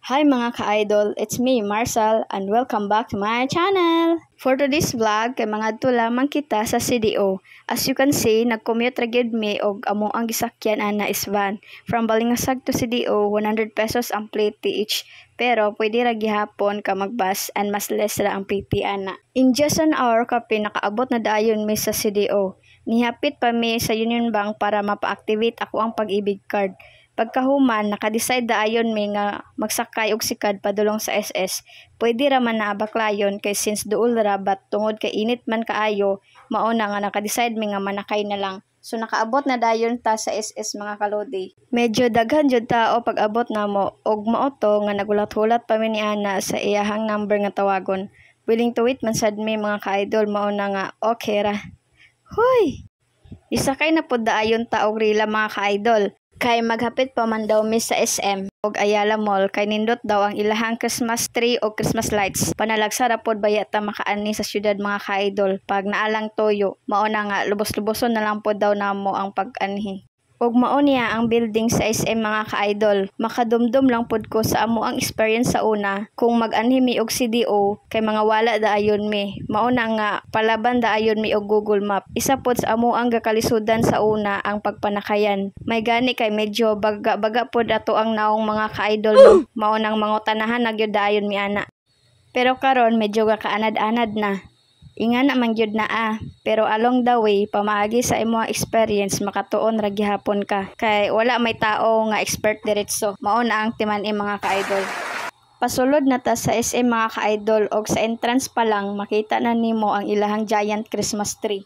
Hi mga ka-idol, it's me, Marcel, and welcome back to my channel! For today's vlog, kay mga lamang kita sa CDO. As you can see, nag-commute ra gyud mi og amo ang gisakyan ana is van. From Balingasag to CDO, 100 pesos ang plate each. Pero pwede ra gihapon ka magbus and mas less ra ang PT ana. In just an hour kape nakaabot na dayon mi sa CDO. Nihapit pa mi sa Union Bank para mapa-activate ako ang pag-ibig card. Pagkahuman, naka-decide daayon mi nga magsakay og sikad padulong sa SS. Pwede ra man na baklayon kay since duol ra bat tungod kay init man kaayo, mao na nga naka-decide mi nga manakay na lang. So nakaabot na dayon ta sa SS mga kalodi. Medyo daghan jud tao pag abot namo og mao to nga nagulat-hulat pa mi ni ana sa iyahang number nga tawagon. Willing to wait man sad mi mga ka-idol, mao na nga okay ra. Hoy! Isakay na pud daayon ta og rila mga ka-idol. Kay maghapit pa man daw mi sa SM og Ayala Mall kay nindot daw ang ilahang Christmas tree o Christmas lights. Panalagsa ra pod baya ta makaani sa syudad mga ka-idol pag naalang toyo. Mao na nga lubos-luboson na lang pod daw namo ang pag-anhi. Og mao niya ang building sa SM mga ka-idol. Makadumdum lang pod ko sa amo ang experience sa una kung mag-anhi mi og CDO kay mga wala daayon mi. Mao na nga palaban daayon mi og Google Map. Isa pod sa amo ang gakalisudan sa una ang pagpanakayan. May gani kay medyo baga pod ato ang naong mga ka-idol no. Mao nang mangutanahan na gyud daayon mi ana. Pero karon medyo kaanad-anad na. Inga na man gyud na pero along the way pamaagi sa imong experience makatuon ra gihapon ka kay wala may tao nga expert diretso. Mao na ang timan-i mga ka-idol. Pasulod na ta sa SM mga ka-idol og sa entrance pa lang makita na nimo ang ilahang giant Christmas tree.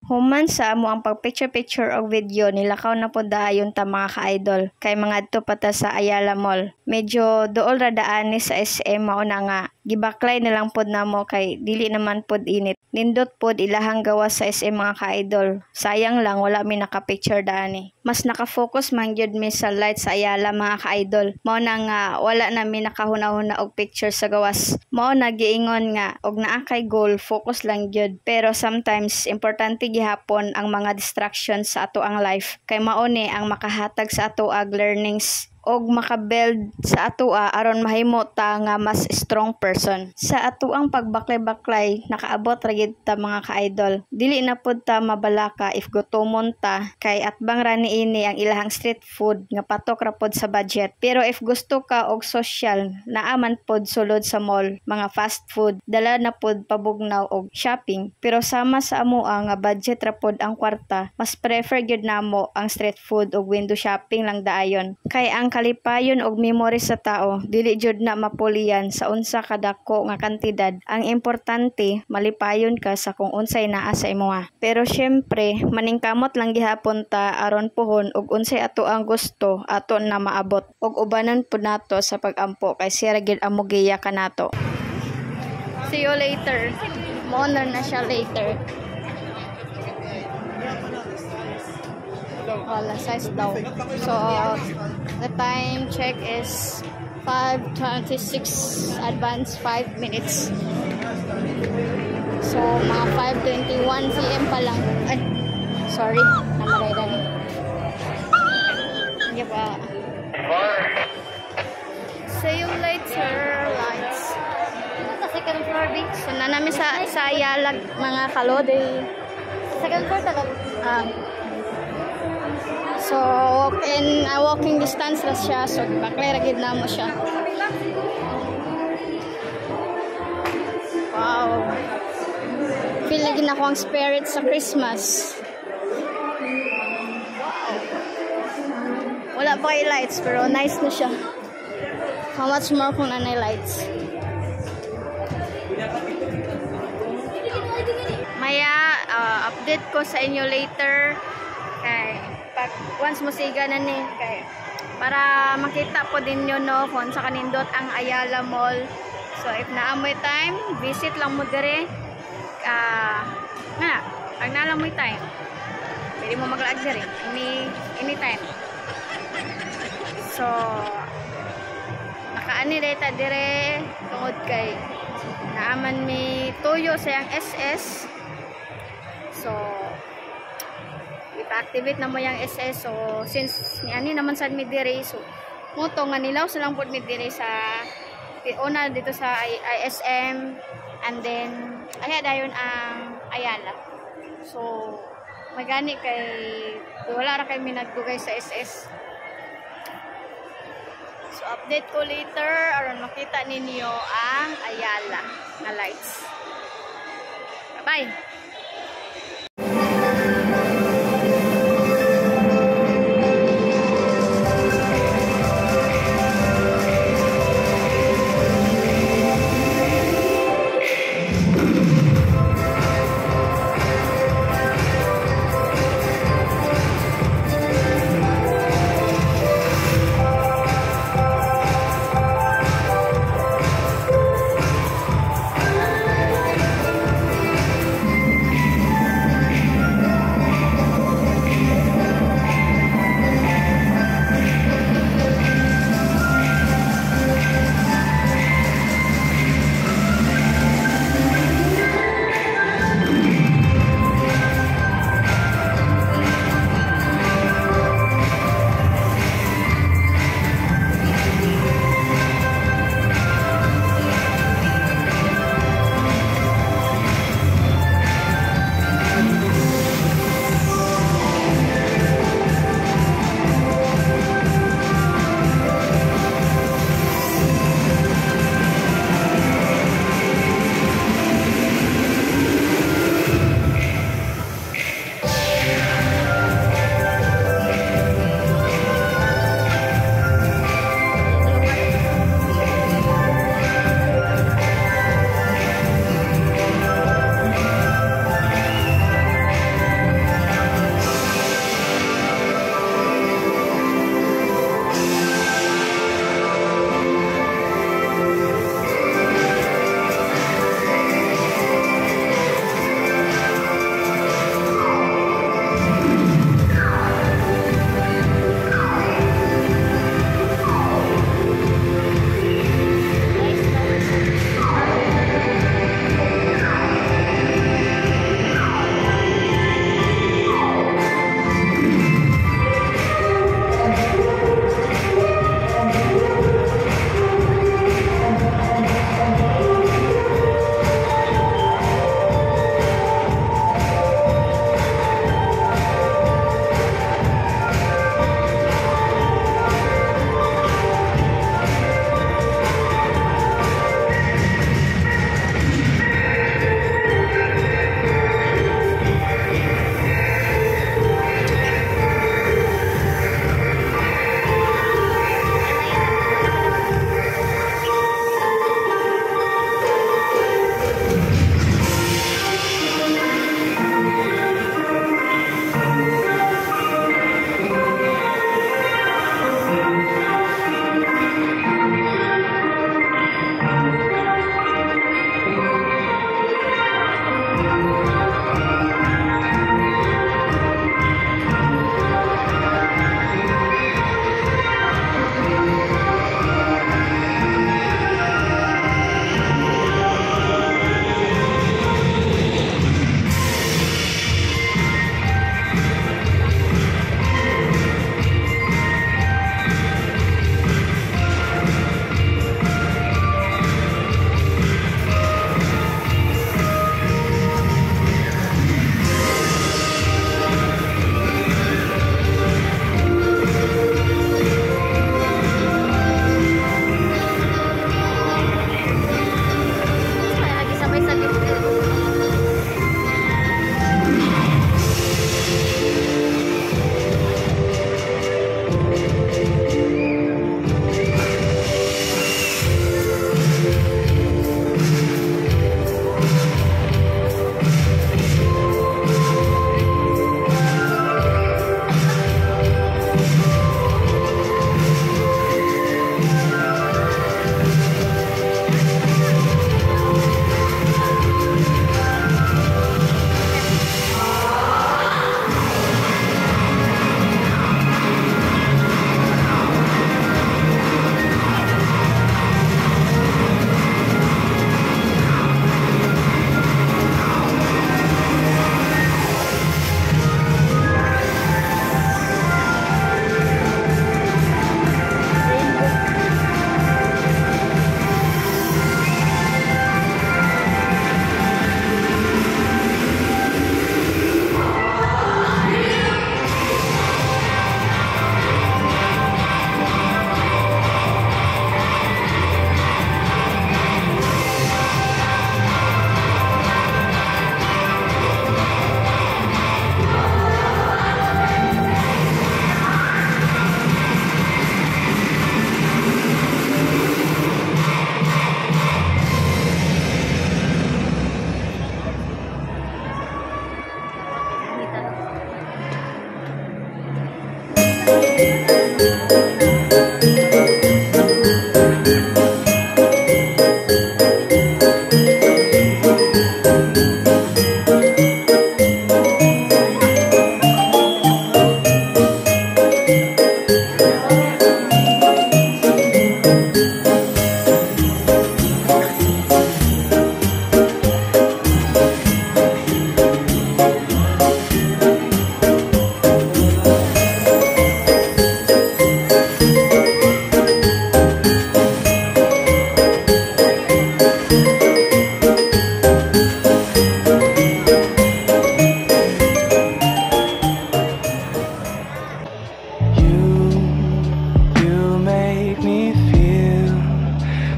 Human sa amo ang pag-picture-picture og video nilakaw na po dayon ta mga ka-idol kay mga adto pa ta sa Ayala Mall. Medyo dool ra daan ni sa SM mao na nga gibaklay na lang pod namo kay dili naman pod init. Nindot pod ilahang gawas sa SM mga ka-idol. Sayang lang wala mi naka-picture daani. Mas naka-focus man gyud mi sa light sa Ayala mga ka-idol. Mao na nga wala na mi nakahuna-huna og picture sa gawas. Mao na giingon nga og naa kay goal focus lang gyud pero sometimes importante gihapon ang mga distractions sa ato ang life kay mao ni ang makahatag sa ato ag learnings og makabuild sa atoa aron mahimo ta nga mas strong person. Sa atoang pagbaklay-baklay nakaabot ra gyud ta mga ka-idol. Dili na pud ta mabalaka if gutomon ta kay atbang ra niini ang ilahang street food nga patok ra pud sa budget. Pero if gusto ka og social, naa man pud sulod sa mall, mga fast food, dala na pud pabugnaw og shopping. Pero sama sa amoa nga budget ra pud ang kwarta, mas prefer gyud namo ang street food og window shopping lang daayon. Kay ang kalipayon og memory sa tao dili jud na mapulian sa unsa kadako nga kantidad. Ang importante malipayon ka sa kung unsay naa sa imuha. Pero syempre maningkamot lang gihapon ta aron pohon og unsay ato ang gusto ato na maabot og ubanan pud nato sa pag-ampo kay sira gyud amo giya kanato. See you later. Mo na siya later. Wala size daw. So the time check is 5:26, advance 5 minutes. So mga 5:21 PM pa lang. Ay, sorry, namaraydan. Hindi pa. See you later, lights. Second floor, B. So na namin sa Ayala mga kalode. Second floor talaga. So, walking distance ra siya. So, baklay ra gid namo siya. Wow. Feel lagi na ko ang spirit sa Christmas. Wala pa kay lights, pero nice na siya. How much more kung nanay lights? Maya, update ko sa inyo later. Kay, pag once mo siga na ni, kay, para makita po din nyo no, kung sa kanindot ang Ayala Mall. So, if naamoy time, visit lang mo dire. Pag naalamoy time, pwede mo maglaag dire. Anytime. So, nakaani data dire tungod kay naaman mi tuyo sa yang SS. So, ipa-activate na mo yung SS. So, since ni naman sad mi dire, so moto nga nilaw silang pud mi dire sa una dito sa ISM, and then aya dayon ang Ayala. So, magani kay wala ra kay minaggugay sa SS. So, update ko later aron makita ninyo ang Ayala na lights. Bye-bye!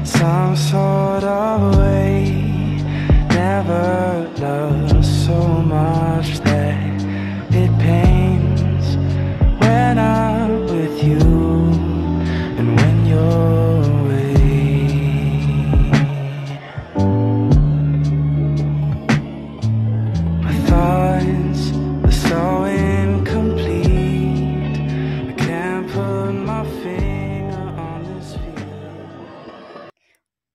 some sort of way. Never loved so much that it pains when I'm with you and when you're away. My thoughts are so incomplete. I can't put my finger on this feeling.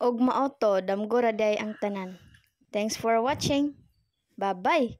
Og mao to damgo ra day ang tanan. Thanks for watching. Bye-bye.